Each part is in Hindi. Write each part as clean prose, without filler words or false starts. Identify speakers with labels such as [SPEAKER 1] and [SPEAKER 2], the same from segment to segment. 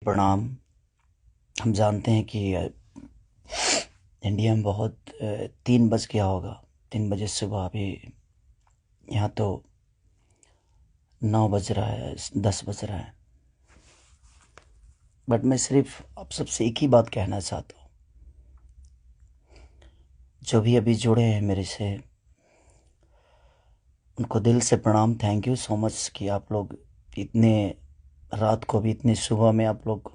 [SPEAKER 1] प्रणाम। हम जानते हैं कि इंडिया में बहुत 3 बज गया होगा। 3 बजे सुबह। अभी यहाँ तो 9 बज रहा है, 10 बज रहा है। बट मैं सिर्फ आप सबसे एक ही बात कहना चाहता हूँ। जो भी अभी जुड़े हैं मेरे से, उनको दिल से प्रणाम। थैंक यू सो मच कि आप लोग इतने रात को भी, इतने सुबह में आप लोग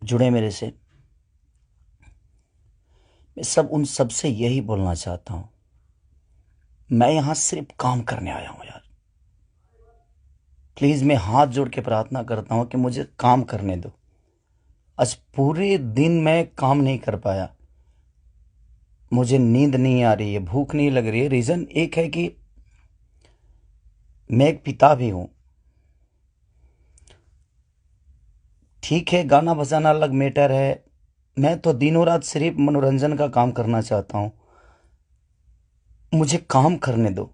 [SPEAKER 1] जुड़े मेरे से। मैं उन सब से यही बोलना चाहता हूँ, मैं यहाँ सिर्फ काम करने आया हूँ यार। प्लीज़ मैं हाथ जोड़ के प्रार्थना करता हूँ कि मुझे काम करने दो। आज पूरे दिन मैं काम नहीं कर पाया। मुझे नींद नहीं आ रही है, भूख नहीं लग रही है। रीज़न एक है कि मैं एक पिता भी हूँ। ठीक है, गाना बजाना अलग मैटर है। मैं तो दिनों रात सिर्फ मनोरंजन का काम करना चाहता हूँ। मुझे काम करने दो।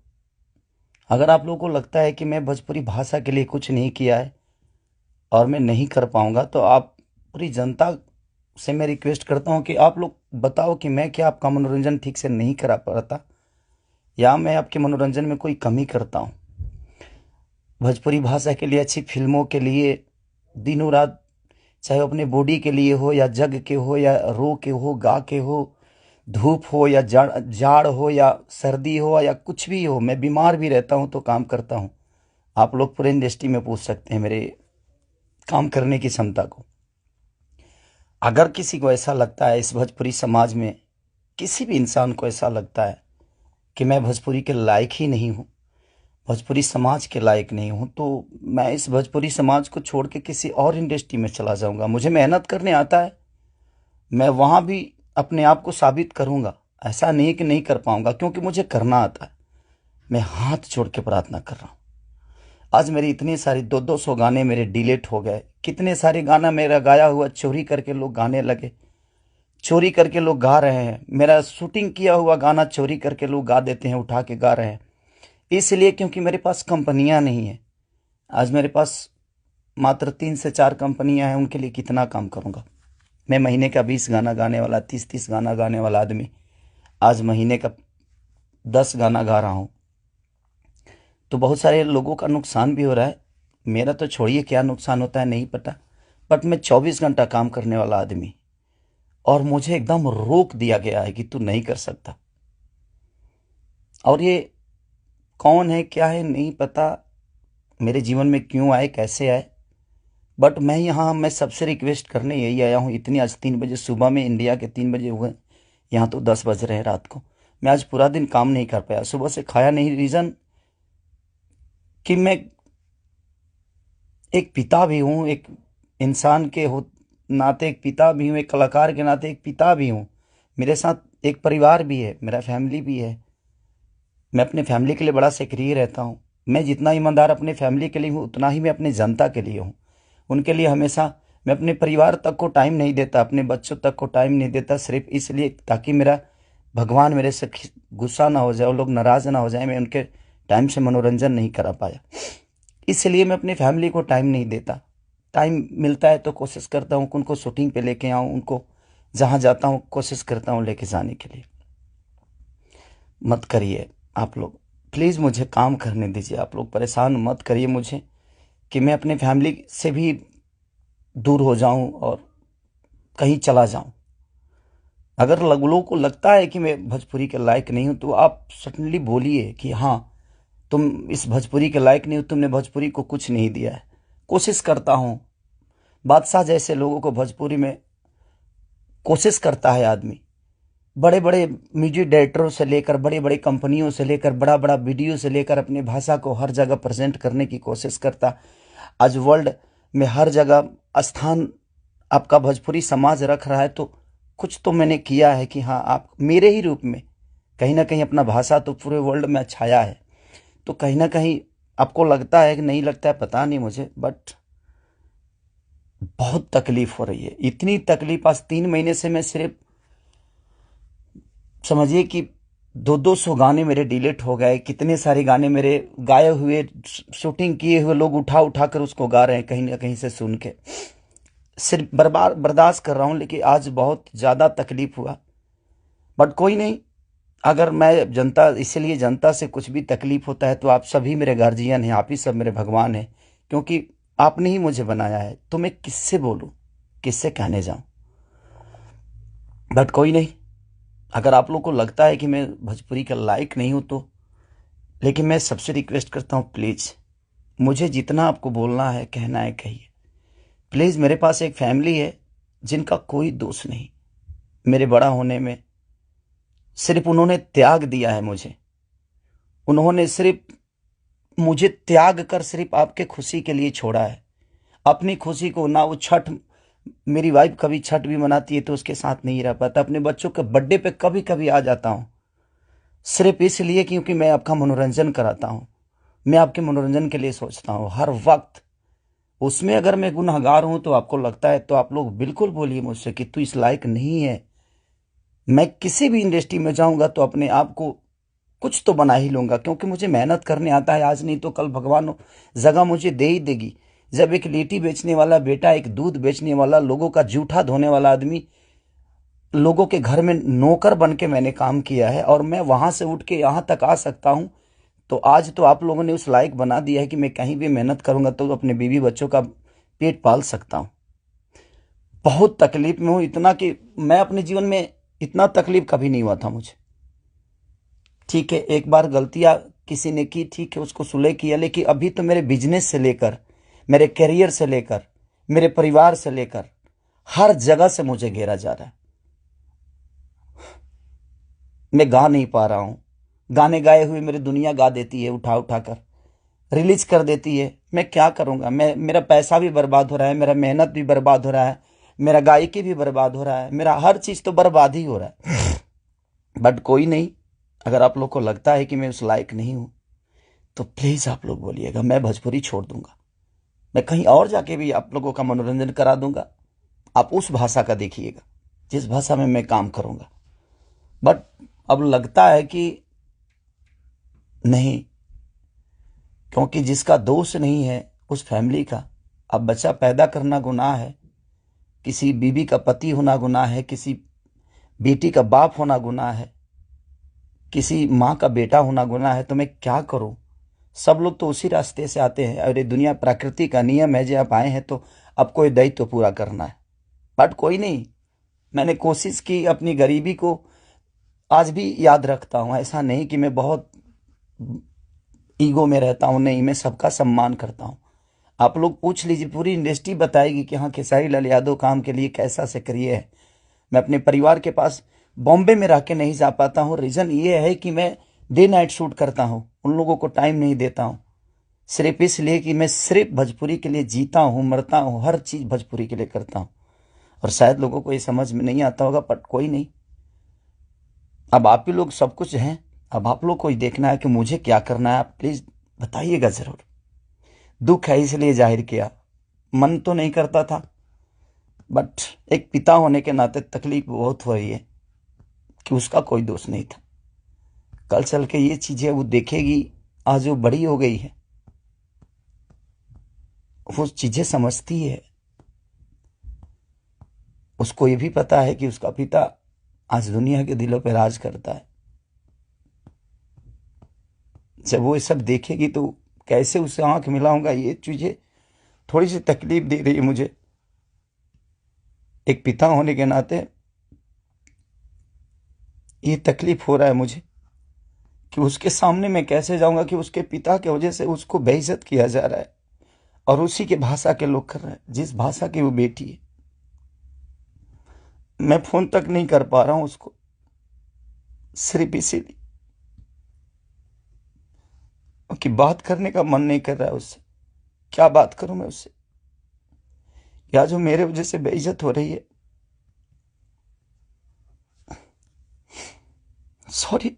[SPEAKER 1] अगर आप लोगों को लगता है कि मैं भोजपुरी भाषा के लिए कुछ नहीं किया है और मैं नहीं कर पाऊंगा, तो आप पूरी जनता से मैं रिक्वेस्ट करता हूं कि आप लोग बताओ कि मैं क्या आपका मनोरंजन ठीक से नहीं करा पाता, या मैं आपके मनोरंजन में कोई कमी करता हूं। भोजपुरी भाषा के लिए, अच्छी फिल्मों के लिए दिनों रात, चाहे वो अपने बॉडी के लिए हो या जग के हो या रो के हो, गा के हो, धूप हो या जाड़ जाड़ हो या सर्दी हो या कुछ भी हो, मैं बीमार भी रहता हूं तो काम करता हूं। आप लोग पूरे इंडस्ट्री में पूछ सकते हैं मेरे काम करने की क्षमता को। अगर किसी को ऐसा लगता है, इस भोजपुरी समाज में किसी भी इंसान को ऐसा लगता है कि मैं भोजपुरी के लायक ही नहीं हूँ, भोजपुरी समाज के लायक नहीं हूँ, तो मैं इस भोजपुरी समाज को छोड़ के किसी और इंडस्ट्री में चला जाऊंगा। मुझे मेहनत करने आता है, मैं वहां भी अपने आप को साबित करूंगा। ऐसा नहीं कि नहीं कर पाऊंगा, क्योंकि मुझे करना आता है। मैं हाथ जोड़ के प्रार्थना कर रहा हूँ। आज मेरी इतनी सारी 200 गाने मेरे डिलीट हो गए। कितने सारे गाना मेरा गाया हुआ चोरी करके लोग गाने लगे, चोरी करके लोग गा रहे हैं। मेरा शूटिंग किया हुआ गाना चोरी करके लोग गा देते हैं, उठा के गा रहे हैं। इसलिए क्योंकि मेरे पास कंपनियां नहीं है। आज मेरे पास मात्र 3 से 4 कंपनियां हैं, उनके लिए कितना काम करूंगा। मैं महीने का 20 गाना गाने वाला, 30 गाना गाने वाला आदमी आज महीने का 10 गाना गा रहा हूं। तो बहुत सारे लोगों का नुकसान भी हो रहा है। मेरा तो छोड़िए, क्या नुकसान होता है नहीं पता। बट मैं 24 घंटा काम करने वाला आदमी, और मुझे एकदम रोक दिया गया है कि तू नहीं कर सकता। और ये कौन है, क्या है, नहीं पता। मेरे जीवन में क्यों आए, कैसे आए। बट मैं सबसे रिक्वेस्ट करने यही आया हूँ। इतनी आज 3 बजे सुबह में, इंडिया के 3 बजे हुए, यहाँ तो 10 बज रहे हैं रात को। मैं आज पूरा दिन काम नहीं कर पाया, सुबह से खाया नहीं। रीज़न कि मैं एक पिता भी हूँ, एक इंसान के हो नाते एक पिता भी हूँ, एक कलाकार के नाते एक पिता भी हूँ। मेरे साथ एक परिवार भी है, मेरा फैमिली भी है। मैं अपने फैमिली के लिए बड़ा सक्रिय रहता हूँ। मैं जितना ईमानदार अपने फैमिली के लिए हूँ, उतना ही मैं अपनी जनता के लिए हूँ। उनके लिए हमेशा मैं अपने परिवार तक को टाइम नहीं देता, अपने बच्चों तक को टाइम नहीं देता, सिर्फ इसलिए ताकि मेरा भगवान मेरे से गुस्सा ना हो जाए, वो लोग नाराज ना हो जाए, मैं उनके टाइम से मनोरंजन नहीं करा पाया। इसलिए मैं अपनी फैमिली को टाइम नहीं देता। टाइम मिलता है तो कोशिश करता हूँ कि उनको शूटिंग पे लेके आऊँ, उनको जहाँ जाता हूँ कोशिश करता हूँ लेके जाने के लिए। मत करिए आप लोग, प्लीज़ मुझे काम करने दीजिए। आप लोग परेशान मत करिए मुझे कि मैं अपने फैमिली से भी दूर हो जाऊं और कहीं चला जाऊं। अगर लोगों को लगता है कि मैं भोजपुरी के लायक नहीं हूं, तो आप सडनली बोलिए कि हाँ, तुम इस भोजपुरी के लायक नहीं हो, तुमने भोजपुरी को कुछ नहीं दिया है। कोशिश करता हूं। बादशाह जैसे लोगों को भोजपुरी में कोशिश करता है आदमी। बड़े बड़े म्यूजिक डायरेक्टरों से लेकर, बड़े बड़े कंपनियों से लेकर, बड़ा बड़ा वीडियो से लेकर अपनी भाषा को हर जगह प्रेजेंट करने की कोशिश करता। आज वर्ल्ड में हर जगह स्थान आपका भोजपुरी समाज रख रहा है, तो कुछ तो मैंने किया है कि हाँ, आप मेरे ही रूप में कहीं ना कहीं अपना भाषा तो पूरे वर्ल्ड में छाया है। तो कहीं ना कहीं आपको लगता है कि नहीं लगता है, पता नहीं मुझे, बट बहुत तकलीफ हो रही है। इतनी तकलीफ आज 3 महीने से मैं सिर्फ समझिए कि 200 गाने मेरे डिलीट हो गए, कितने सारे गाने मेरे गाए हुए, शूटिंग किए हुए लोग उठा उठा कर उसको गा रहे हैं कहीं ना कहीं से सुन के। सिर्फ बर्बाद बर्दाश्त कर रहा हूं, लेकिन आज बहुत ज्यादा तकलीफ हुआ। बट कोई नहीं, अगर मैं जनता, इसीलिए जनता से कुछ भी तकलीफ होता है तो आप सभी मेरे गार्जियन हैं, आप ही सब मेरे भगवान हैं, क्योंकि आपने ही मुझे बनाया है। तो मैं किससे बोलूं, किससे कहने जाऊं। बट कोई नहीं, अगर आप लोग को लगता है कि मैं भोजपुरी का लायक नहीं हूं तो, लेकिन मैं सबसे रिक्वेस्ट करता हूं, प्लीज मुझे जितना आपको बोलना है, कहना है, कहिए। प्लीज, मेरे पास एक फैमिली है जिनका कोई दोष नहीं मेरे बड़ा होने में। सिर्फ उन्होंने त्याग दिया है मुझे, उन्होंने सिर्फ मुझे त्याग कर सिर्फ आपके खुशी के लिए छोड़ा है। अपनी खुशी को ना वो छठ, मेरी वाइफ कभी छठ भी मनाती है तो उसके साथ नहीं रह पाता, अपने बच्चों के बर्थडे पे कभी कभी आ जाता हूं, सिर्फ इसलिए क्योंकि मैं आपका मनोरंजन कराता हूं। मैं आपके मनोरंजन के लिए सोचता हूं हर वक्त। उसमें अगर मैं गुनहगार हूं तो आपको लगता है तो आप लोग बिल्कुल बोलिए मुझसे कि तू इस लायक नहीं है। मैं किसी भी इंडस्ट्री में जाऊंगा तो अपने आप को कुछ तो बना ही लूंगा, क्योंकि मुझे मेहनत करने आता है। आज नहीं तो कल भगवान जगह मुझे दे ही देगी। जब एक लिट्टी बेचने वाला बेटा, एक दूध बेचने वाला, लोगों का जूठा धोने वाला आदमी, लोगों के घर में नौकर बन के मैंने काम किया है और मैं वहां से उठ के यहां तक आ सकता हूं, तो आज तो आप लोगों ने उस लायक बना दिया है कि मैं कहीं भी मेहनत करूंगा तो अपने बीवी बच्चों का पेट पाल सकता हूं। बहुत तकलीफ में हूं, इतना कि मैं अपने जीवन में इतना तकलीफ कभी नहीं हुआ था मुझे। ठीक है, एक बार गलतियां किसी ने की, ठीक है, उसको सुलह किया, लेकिन अभी तो मेरे बिजनेस से लेकर, मेरे करियर से लेकर, मेरे परिवार से लेकर हर जगह से मुझे घेरा जा रहा है। मैं गा नहीं पा रहा हूं। गाने गाए हुए मेरी दुनिया गा देती है, उठा उठा कर रिलीज कर देती है। मैं क्या करूंगा, मेरा पैसा भी बर्बाद हो रहा है, मेरा मेहनत भी बर्बाद हो रहा है, मेरा गायकी भी बर्बाद हो रहा है, मेरा हर चीज तो बर्बाद ही हो रहा है। बट कोई नहीं, अगर आप लोग को लगता है कि मैं उस लायक नहीं हूं तो प्लीज आप लोग बोलिएगा, मैं भोजपुरी छोड़ दूंगा। मैं कहीं और जाके भी आप लोगों का मनोरंजन करा दूंगा। आप उस भाषा का देखिएगा जिस भाषा में मैं काम करूंगा। बट अब लगता है कि नहीं, क्योंकि जिसका दोष नहीं है उस फैमिली का, अब बच्चा पैदा करना गुनाह है, किसी बीवी का पति होना गुनाह है, किसी बेटी का बाप होना गुनाह है, किसी माँ का बेटा होना गुनाह है, तो मैं क्या करूं। सब लोग तो उसी रास्ते से आते हैं और ये दुनिया प्रकृति का नियम है, जो आप आए हैं तो आपको ये दायित्व पूरा करना है। बट कोई नहीं, मैंने कोशिश की, अपनी गरीबी को आज भी याद रखता हूं। ऐसा नहीं कि मैं बहुत ईगो में रहता हूं, नहीं, मैं सबका सम्मान करता हूं। आप लोग पूछ लीजिए, पूरी इंडस्ट्री बताएगी कि हाँ, खेसारी लाल यादव काम के लिए कैसा सक्रिय है। मैं अपने परिवार के पास बॉम्बे में रह के नहीं जा पाता हूँ, रीजन ये है कि मैं डे नाइट शूट करता हूँ, उन लोगों को टाइम नहीं देता हूँ। सिर्फ इसलिए कि मैं सिर्फ भोजपुरी के लिए जीता हूँ, मरता हूँ, हर चीज भोजपुरी के लिए करता हूँ। और शायद लोगों को ये समझ में नहीं आता होगा, बट कोई नहीं, अब आप ही लोग सब कुछ हैं। अब आप लोग को ही देखना है कि मुझे क्या करना है। आप प्लीज बताइएगा जरूर। दुख है इसलिए जाहिर किया, मन तो नहीं करता था, बट एक पिता होने के नाते तकलीफ बहुत हो रही है कि उसका कोई दोष नहीं था। कल चल के ये चीजें वो देखेगी, आज वो बड़ी हो गई है, वो चीजें समझती है। उसको ये भी पता है कि उसका पिता आज दुनिया के दिलों पे राज करता है। जब वो ये सब देखेगी तो कैसे उससे आंख मिलाऊंगा, ये चीजें थोड़ी सी तकलीफ दे रही है मुझे। एक पिता होने के नाते ये तकलीफ हो रहा है मुझे कि उसके सामने मैं कैसे जाऊंगा कि उसके पिता की वजह से उसको बेइज्जत किया जा रहा है और उसी के भाषा के लोग कर रहे हैं, जिस भाषा की वो बेटी है। मैं फोन तक नहीं कर पा रहा हूं उसको, सिर्फ इसीलिए कि बात करने का मन नहीं कर रहा है उससे। क्या बात करूं मैं उससे, या जो मेरे वजह से बेइज्जत हो रही है। सॉरी।